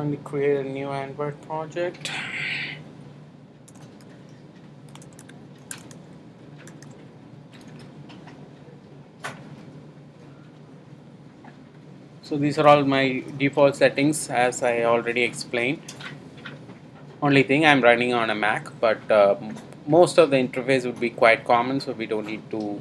going to create a new Android project. So these are all my default settings as I already explained. Only thing, I'm running on a Mac, but most of the interface would be quite common, so we don't need to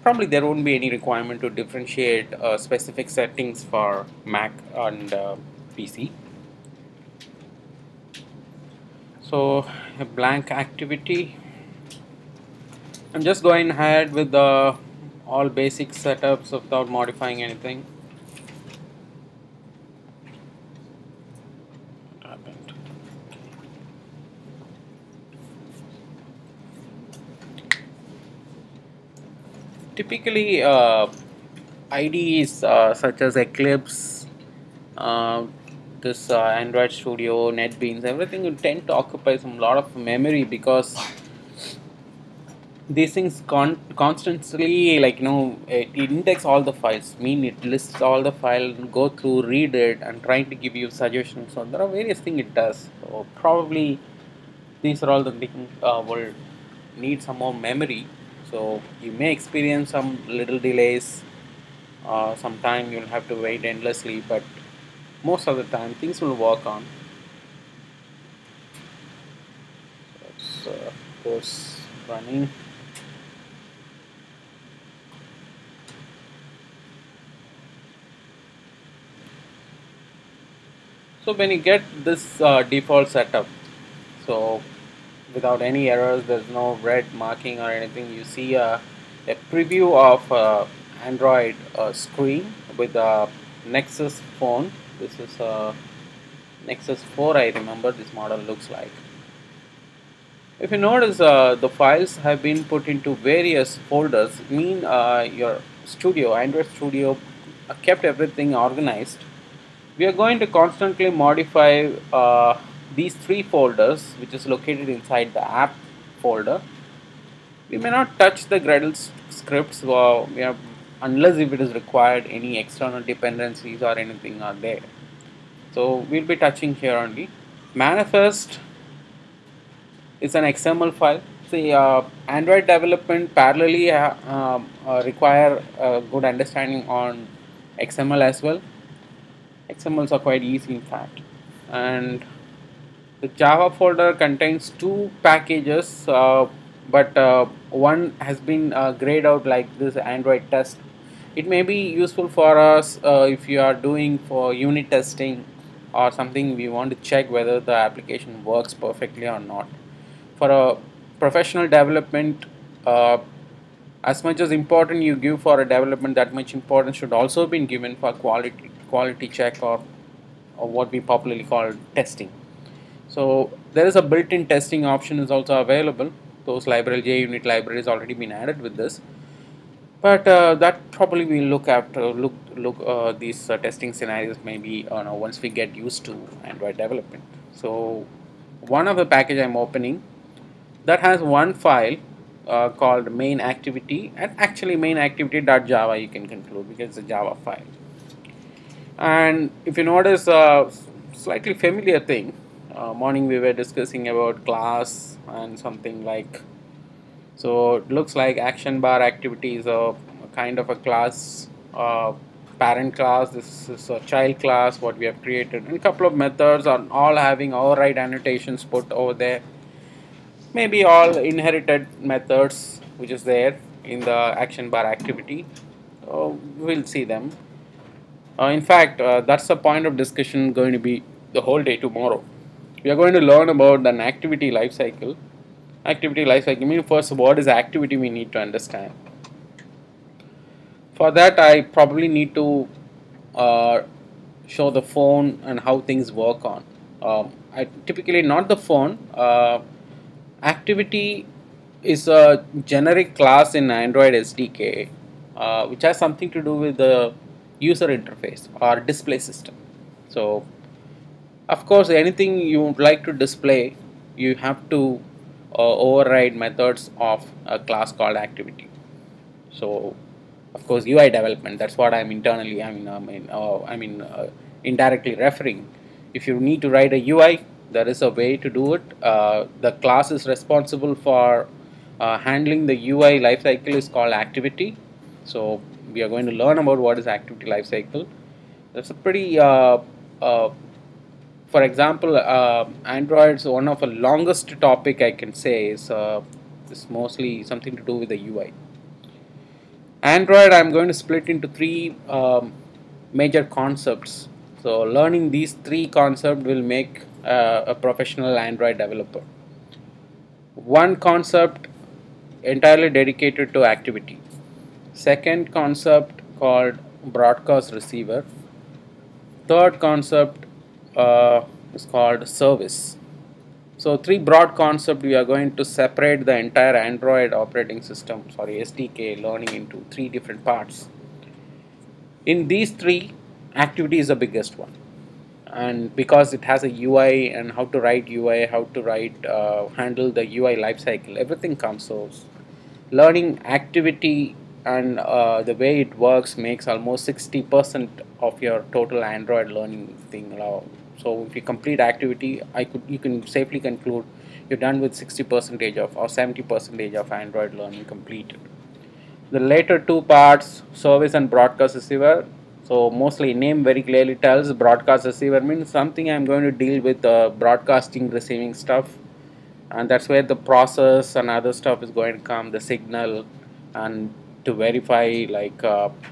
probably there won't be any requirement to differentiate specific settings for Mac and PC. So a blank activity. I'm just going ahead with the all basic setups without modifying anything. What happened? Typically, IDEs such as Eclipse, uh, this Android Studio, NetBeans, everything will tend to occupy some lot of memory because these things constantly, like, it index all the files, mean it lists all the files, go through, read it, and trying to give you suggestions. So there are various things it does. So probably these are all the things will need some more memory. So you may experience some little delays. Sometime you'll have to wait endlessly, but most of the time things will work on. So of course running. So when you get this default setup, so without any errors, there's no red marking or anything, you see a preview of Android screen with a Nexus phone. This is a Nexus 4, I remember this model looks like. If you notice, the files have been put into various folders, mean your studio, Android Studio, kept everything organized. We are going to constantly modify these three folders, which is located inside the app folder. We may not touch the Gradle scripts unless if it is required, any external dependencies or anything are there. So we'll be touching here only. Manifest is an XML file. See, Android development parallelly require a good understanding on XML as well. XMLs are quite easy in fact. And the Java folder contains two packages, but one has been grayed out like this Android test. It may be useful for us if you are doing for unit testing or something. We want to check whether the application works perfectly or not. For a professional development, as much as important you give for a development, that much importance should also be given for quality check, or what we popularly call testing. So there is a built-in testing option is also available. Those library JUnit libraries already been added with this, but that probably we'll look after look these testing scenarios maybe once we get used to Android development. So one of the package I'm opening that has one file called Mainactivity, and actually mainactivity.java you can conclude because it's a Java file. And if you notice a slightly familiar thing, morning we were discussing about class and something like, so it looks like action bar activity is a kind of a class, parent class. This is a child class what we have created, and a couple of methods are all having override annotations put over there, maybe all inherited methods which is there in the action bar activity. We'll see them. In fact, that's the point of discussion going to be the whole day tomorrow. We are going to learn about an activity lifecycle. Activity lifecycle means first what is activity we need to understand. For that, I probably need to uh, show the phone and how things work on. I typically not the phone. Activity is a generic class in Android SDK, which has something to do with the user interface or display system. So, of course, anything you would like to display, you have to override methods of a class called activity. So, of course, UI development. That's what I'm internally. Indirectly referring. If you need to write a UI, there is a way to do it. The class is responsible for handling the UI lifecycle is called activity. So we are going to learn about what is activity lifecycle. That's a pretty for example, Android's one of the longest topic I can say is mostly something to do with the UI. Android, I'm going to split into three major concepts. So learning these three concepts will make a professional Android developer. One concept entirely dedicated to activity. Second concept called broadcast receiver. Third concept is called service. So three broad concepts, we are going to separate the entire Android operating system, sorry, SDK learning into three different parts. In these three, activity is the biggest one, and because it has a UI and how to write UI, how to write handle the UI lifecycle, everything comes. So learning activity and the way it works makes almost 60% of your total Android learning thing. So if you complete activity, you can safely conclude you're done with 60 percentage of or 70 percentage of Android learning completed. The later two parts, service and broadcast receiver. So mostly name very clearly tells broadcast receiver means something I'm going to deal with broadcasting receiving stuff, and that's where the process and other stuff is going to come, the signal, and to verify like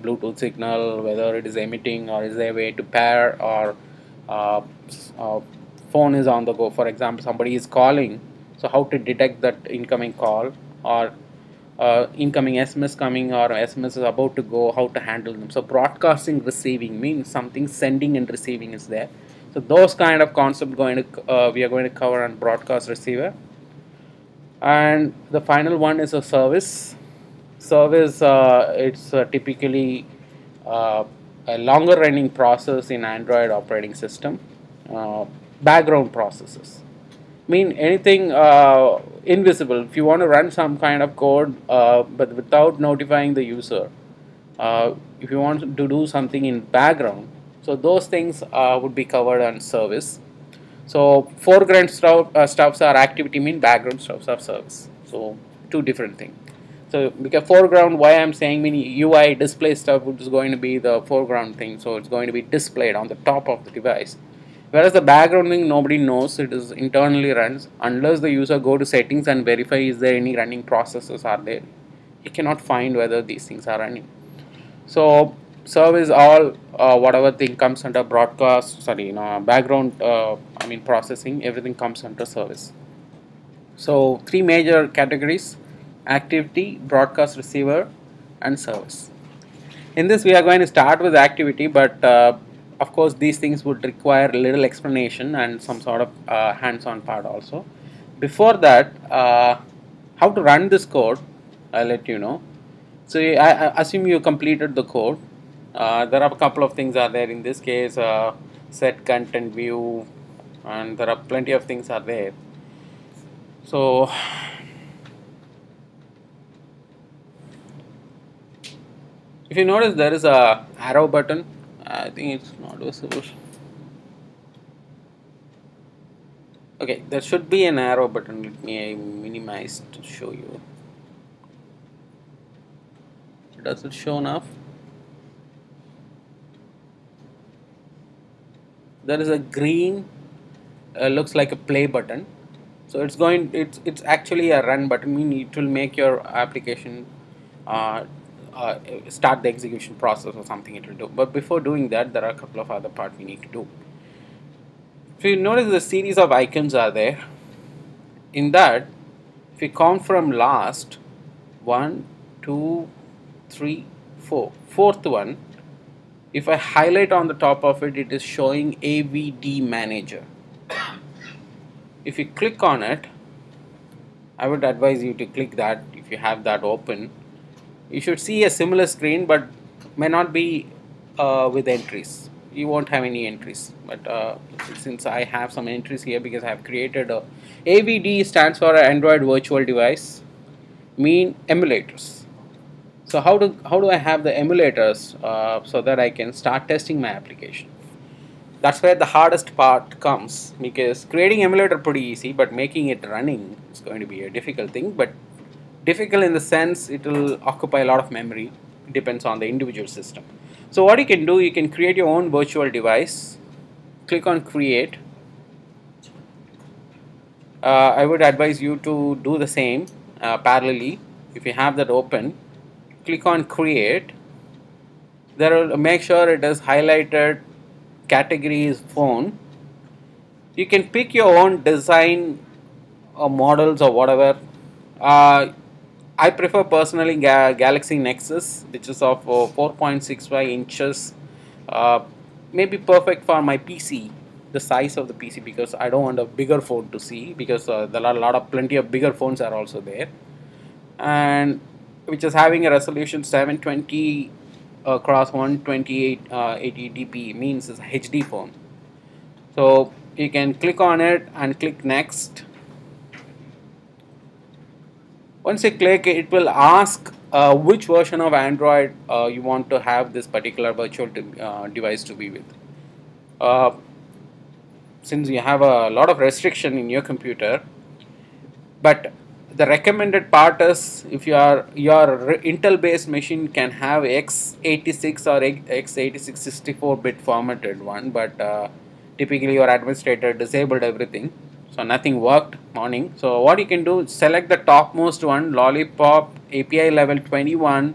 Bluetooth signal whether it is emitting or is there a way to pair, or uh, uh, phone is on the go, for example somebody is calling, so how to detect that incoming call, or incoming SMS coming or SMS is about to go, how to handle them. So broadcasting receiving means something sending and receiving is there. So those kind of concept going to we are going to cover on broadcast receiver. And the final one is a service. Service, it's typically uh, a longer running process in Android operating system. uh, Background processes mean anything invisible. If you want to run some kind of code but without notifying the user, if you want to do something in background, so those things would be covered on service. So foreground stuffs are activity, mean background stuffs are service. So two different things. So because foreground, why I'm saying mean UI display stuff, which is going to be the foreground thing. So it's going to be displayed on the top of the device. Whereas the background thing nobody knows, it is internally runs unless the user go to settings and verify is there any running processes are there. He cannot find whether these things are running. So service all whatever thing comes under broadcast, sorry, background I mean processing, everything comes under service. So three major categories: activity, broadcast receiver, and service. In this we are going to start with activity, but of course these things would require a little explanation and some sort of hands-on part also. Before that, how to run this code, I'll let you know. So I assume you completed the code. There are a couple of things are there in this case, set content view, and there are plenty of things are there. So if you notice there is a arrow button, I think it's not visible. Okay, there should be an arrow button. Let me minimize to show you. Does it show enough? There is a green, looks like a play button. So it's actually a run button, meaning it will make your application uh, start the execution process or something it will do. But before doing that, there are a couple of other parts we need to do. If you notice, the series of icons are there. In that, if you count from last, 1, 2, 3, 4, fourth one, if I highlight on the top of it, it is showing AVD manager. If you click on it, I would advise you to click that if you have that open. You should see a similar screen, but may not be with entries. You won't have any entries, but since I have some entries here because I have created a AVD stands for Android Virtual Device, mean emulators. So how do I have the emulators so that I can start testing my application? That's where the hardest part comes, because creating emulator pretty easy, but making it running is going to be a difficult thing. But difficult in the sense it will occupy a lot of memory. It depends on the individual system. So what you can do, you can create your own virtual device. Click on create. I would advise you to do the same parallelly. If you have that open, click on create. There will make sure it is highlighted category is phone. You can pick your own design or models or whatever. Uh, I prefer personally Galaxy Nexus, which is of 4.65 inches. Uh, Maybe perfect for my PC, the size of the PC, because I don't want a bigger phone to see, because there are a lot of plenty of bigger phones are also there, and which is having a resolution 720 cross 128 80 dp, means it's a HD phone. So you can click on it and click next. Once you click, it will ask which version of Android you want to have this particular virtual device to be with. Uh, since you have a lot of restriction in your computer, but the recommended part is, if your Intel based machine can have x86 or x86 64-bit formatted one, but typically your administrator disabled everything, so nothing worked morning. So what you can do, select the topmost one, Lollipop API level 21,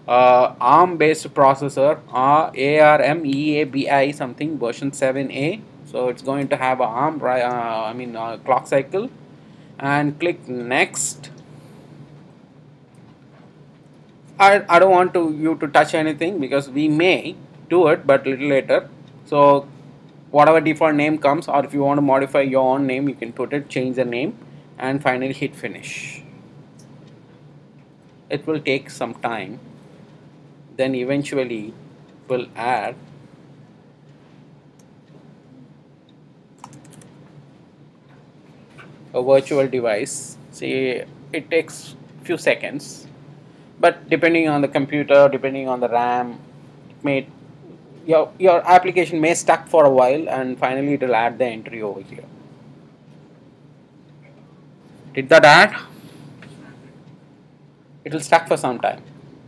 ARM based processor, ARMEABI something, version 7A. So it's going to have a ARM clock cycle, and click next. I don't want you to touch anything, because we may do it but little later. So whatever default name comes, or if you want to modify your own name, you can put it, change the name, and finally hit finish. It will take some time, then eventually will add a virtual device. See, it takes few seconds, but depending on the computer, depending on the RAM, it may, your application may stuck for a while, and finally it will add the entry over here. Did that add? It will stuck for some time,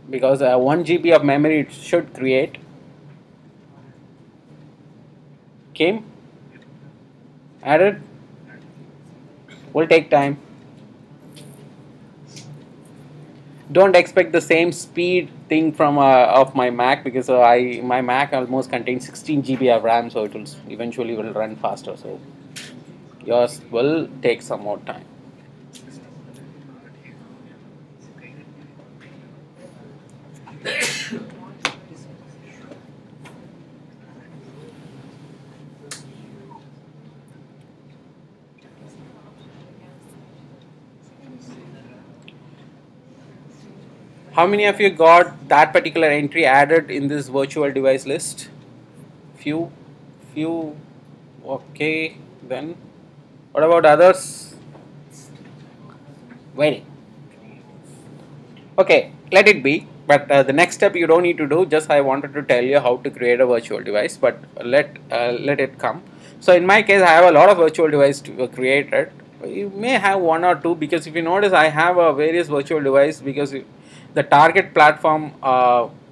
because 1 GB of memory it should create. Came, added, will take time. Don't expect the same speed thing from of my Mac, because my Mac almost contains 16 GB of RAM, so it will eventually will run faster. So yours will take some more time. How many of you got that particular entry added in this virtual device list? Few, few. Okay, then what about others? Waiting. Okay, let it be. But the next step you don't need to do. Just I wanted to tell you how to create a virtual device. But let it come. So in my case, I have a lot of virtual device created. You may have one or two, because if you notice, I have a various virtual device, because the target platform,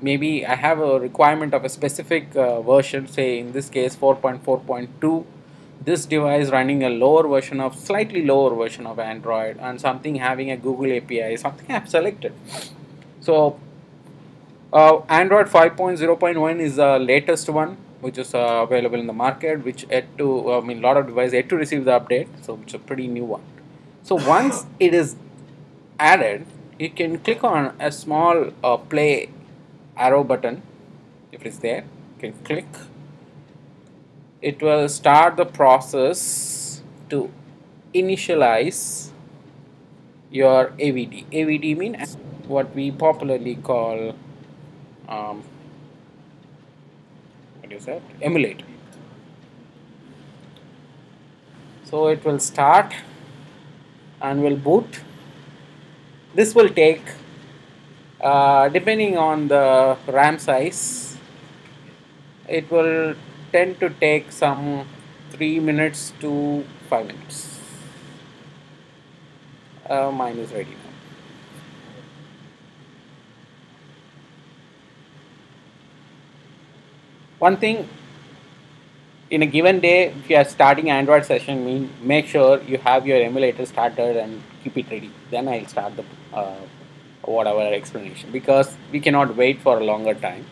maybe I have a requirement of a specific version. Say in this case 4.4.2. This device running a lower version of, slightly lower version of Android, and something having a Google API, something I've selected. So Android 5.0.1 is the latest one, which is available in the market, which yet to, a lot of devices yet to receive the update, so it's a pretty new one. So once it is added, you can click on a small play arrow button. If it's there, you can click. It will start the process to initialize your AVD. AVD means what we popularly call what is that? Emulate. So it will start and will boot. This will take, depending on the RAM size, it will tend to take some 3 minutes to 5 minutes. Mine is ready now. One thing, in a given day, if you are starting Android session, make sure you have your emulator started and keep it ready. Then I'll start the whatever explanation, because we cannot wait for a longer time.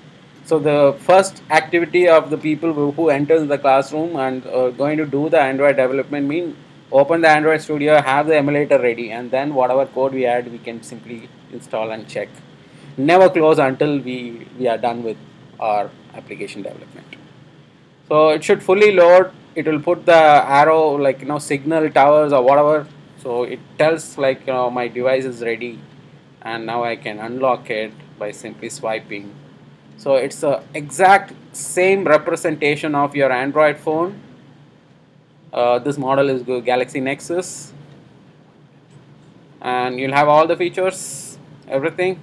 So the first activity of the people who enters the classroom and going to do the Android development open the Android Studio, have the emulator ready, and then whatever code we add, we can simply install and check. Never close until we are done with our application development. So it should fully load. It will put the arrow, like signal towers or whatever. So it tells like my device is ready, and now I can unlock it by simply swiping. So it's the exact same representation of your Android phone. This model is Galaxy Nexus, and you'll have all the features, everything.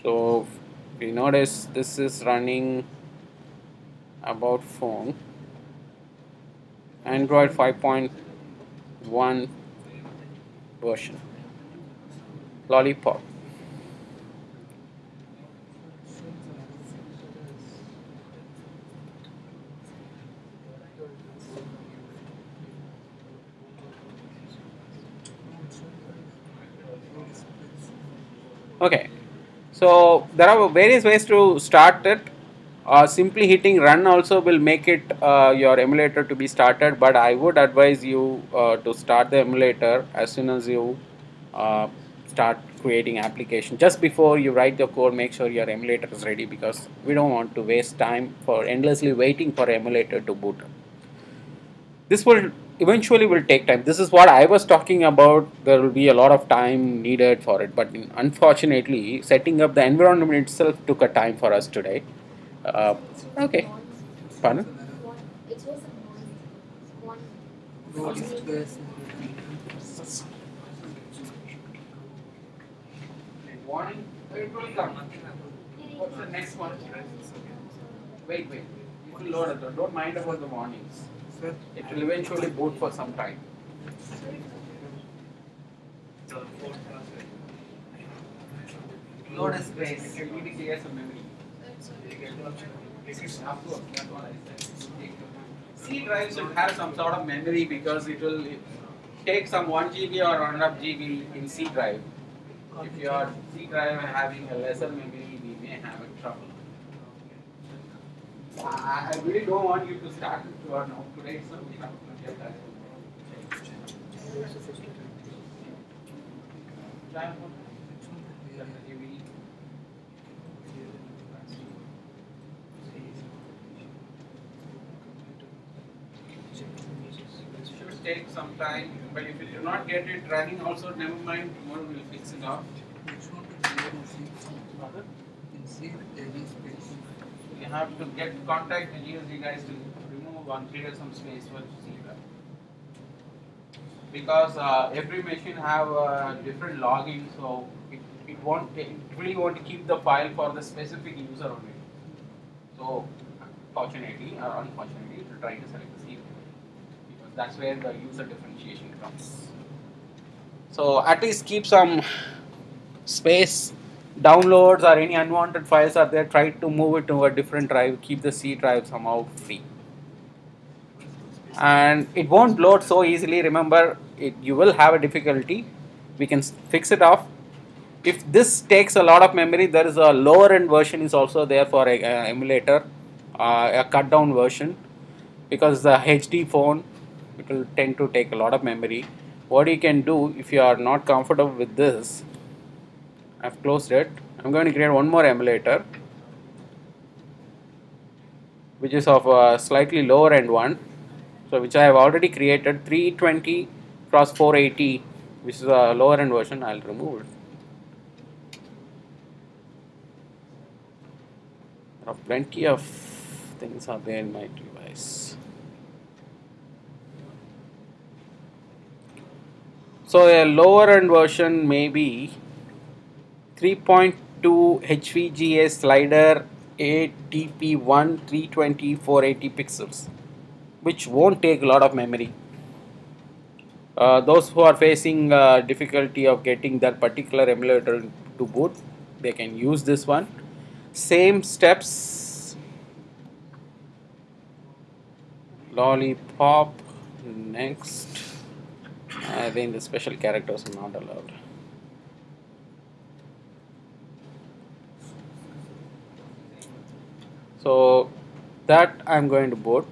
So if you notice, this is running about phone Android 5.1 version, Lollipop. Okay, so there are various ways to start it. Simply hitting run also will make it your emulator to be started, but I would advise you to start the emulator as soon as you uh, start creating application. Just before you write the code, make sure your emulator is ready, because we don't want to waste time for endlessly waiting for emulator to boot up. This will eventually will take time. This is what I was talking about. There will be a lot of time needed for it, but unfortunately setting up the environment itself took a time for us today. uh, okay, pardon. Warning, it will come. What's the next one? Wait, it will load it. Don't mind about the warnings. It will eventually boot for some time. Load a space. You need to clear some memory. Of course, that's what I said. C drive should have some sort of memory, because it will take some 1 GB or 1.5 GB in C drive. If your C drive having a lesser memory, we may have a trouble. I really don't want you to start with your now today, so we have to get that. Should take some time, but if you do not get it running, also never mind. Tomorrow we'll fix it out. You have to get contact with you guys to remove and create some space for C drive, because every machine have different login, so it really won't keep the file for the specific user only. So fortunately or unfortunately, it will try to select the C drive, because that's where the user differentiation comes. So at least keep some space. Downloads or any unwanted files are there, try to move it to a different drive, keep the C drive somehow free. And it won't load so easily. Remember, you will have a difficulty. We can fix it off. If this takes a lot of memory, there is a lower end version is also there for a emulator, a cut down version, because the HD phone, it will tend to take a lot of memory. What you can do, if you are not comfortable with this, I've closed it. I'm going to create one more emulator, which is of a slightly lower end one. So which I have already created, 320 cross 480, which is a lower end version. I'll remove it. There are plenty of things are there in my device. So a lower end version may be 3. to HVGA slider ATP1 320 480 pixels, which won't take a lot of memory. Those who are facing difficulty of getting that particular emulator to boot, they can use this one. Same steps, lollipop, next. I think the special characters are not allowed. So that I'm going to boot.